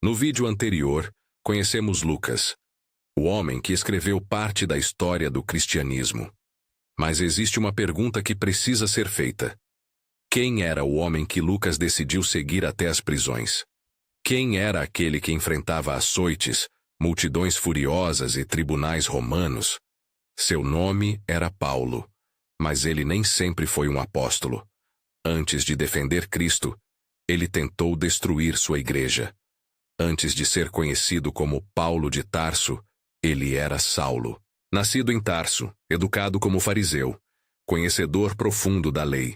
No vídeo anterior, conhecemos Lucas, o homem que escreveu parte da história do cristianismo. Mas existe uma pergunta que precisa ser feita. Quem era o homem que Lucas decidiu seguir até as prisões? Quem era aquele que enfrentava açoites, multidões furiosas e tribunais romanos? Seu nome era Paulo, mas ele nem sempre foi um apóstolo. Antes de defender Cristo, ele tentou destruir sua igreja. Antes de ser conhecido como Paulo de Tarso, ele era Saulo. Nascido em Tarso, educado como fariseu, conhecedor profundo da lei.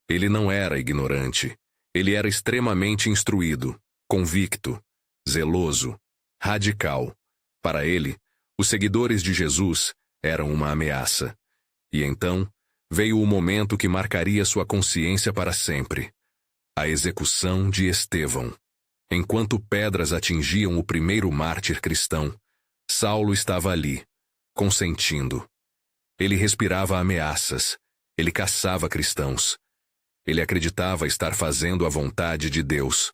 Ele não era ignorante. Ele era extremamente instruído, convicto, zeloso, radical. Para ele, os seguidores de Jesus eram uma ameaça. E então, veio o momento que marcaria sua consciência para sempre. A execução de Estevão. Enquanto pedras atingiam o primeiro mártir cristão, Saulo estava ali, consentindo. Ele respirava ameaças. Ele caçava cristãos. Ele acreditava estar fazendo a vontade de Deus.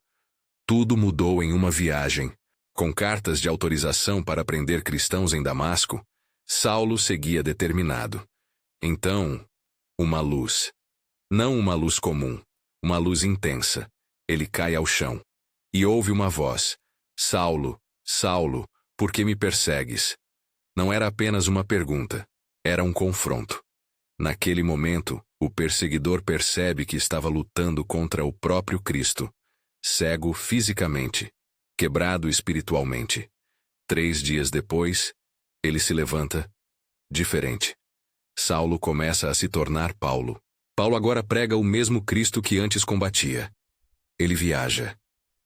Tudo mudou em uma viagem. Com cartas de autorização para prender cristãos em Damasco, Saulo seguia determinado. Então, uma luz. Não uma luz comum, uma luz intensa. Ele cai ao chão. E ouve uma voz. Saulo, Saulo, por que me persegues? Não era apenas uma pergunta. Era um confronto. Naquele momento, o perseguidor percebe que estava lutando contra o próprio Cristo. Cego fisicamente, quebrado espiritualmente. 3 dias depois, ele se levanta, diferente. Saulo começa a se tornar Paulo. Paulo agora prega o mesmo Cristo que antes combatia. Ele viaja,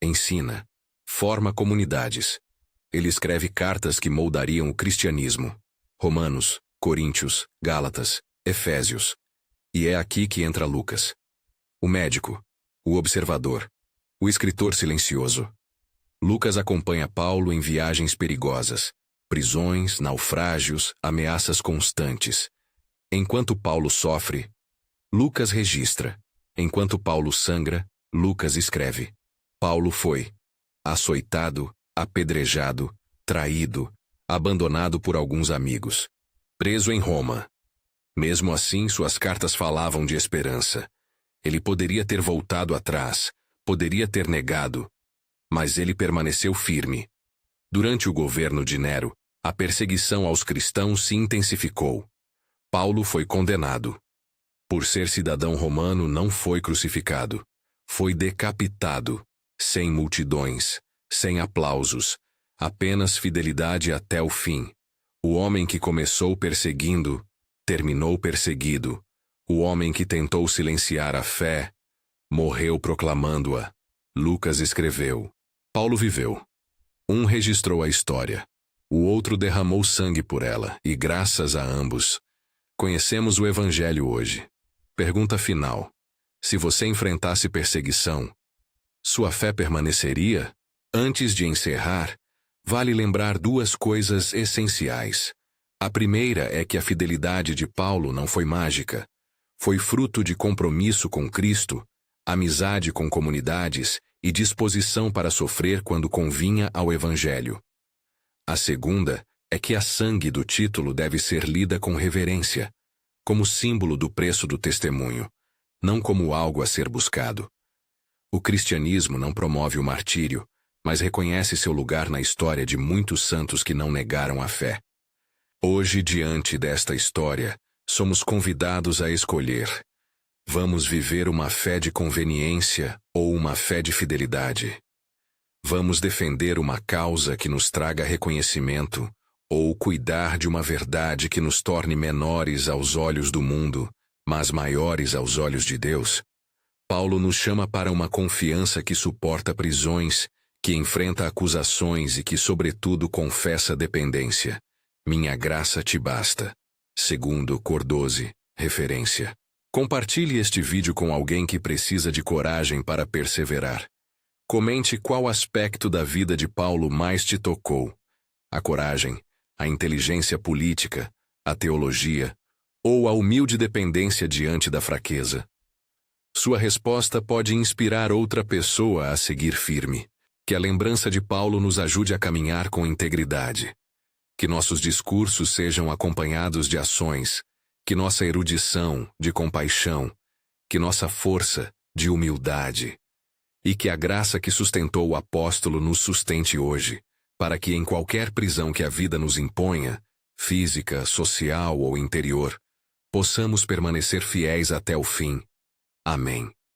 ensina, forma comunidades. Ele escreve cartas que moldariam o cristianismo. Romanos, Coríntios, Gálatas, Efésios. E é aqui que entra Lucas. O médico, o observador, o escritor silencioso. Lucas acompanha Paulo em viagens perigosas, prisões, naufrágios, ameaças constantes. Enquanto Paulo sofre, Lucas registra. Enquanto Paulo sangra, Lucas escreve. Paulo foi açoitado, apedrejado, traído, abandonado por alguns amigos, preso em Roma. Mesmo assim, suas cartas falavam de esperança. Ele poderia ter voltado atrás, poderia ter negado, mas ele permaneceu firme. Durante o governo de Nero, a perseguição aos cristãos se intensificou. Paulo foi condenado. Por ser cidadão romano, não foi crucificado. Foi decapitado, sem multidões, sem aplausos, apenas fidelidade até o fim. O homem que começou perseguindo, terminou perseguido. O homem que tentou silenciar a fé, morreu proclamando-a. Lucas escreveu. Paulo viveu. Um registrou a história. O outro derramou sangue por ela, e graças a ambos, conhecemos o Evangelho hoje. Pergunta final. Se você enfrentasse perseguição, sua fé permaneceria? Antes de encerrar, vale lembrar 2 coisas essenciais. A primeira é que a fidelidade de Paulo não foi mágica. Foi fruto de compromisso com Cristo, amizade com comunidades e disposição para sofrer quando convinha ao Evangelho. A segunda é que a sangue do título deve ser lida com reverência, como símbolo do preço do testemunho, não como algo a ser buscado. O cristianismo não promove o martírio, mas reconhece seu lugar na história de muitos santos que não negaram a fé. Hoje, diante desta história, somos convidados a escolher. Vamos viver uma fé de conveniência ou uma fé de fidelidade? Vamos defender uma causa que nos traga reconhecimento ou cuidar de uma verdade que nos torne menores aos olhos do mundo, mas maiores aos olhos de Deus? Paulo nos chama para uma confiança que suporta prisões, que enfrenta acusações e que, sobretudo, confessa dependência. Minha graça te basta. 2 Cor 12, referência. Compartilhe este vídeo com alguém que precisa de coragem para perseverar. Comente qual aspecto da vida de Paulo mais te tocou. A coragem, a inteligência política, a teologia ou a humilde dependência diante da fraqueza. Sua resposta pode inspirar outra pessoa a seguir firme. Que a lembrança de Paulo nos ajude a caminhar com integridade. Que nossos discursos sejam acompanhados de ações, que nossa erudição, de compaixão, que nossa força, de humildade, e que a graça que sustentou o apóstolo nos sustente hoje, para que em qualquer prisão que a vida nos imponha, física, social ou interior, possamos permanecer fiéis até o fim. Amém.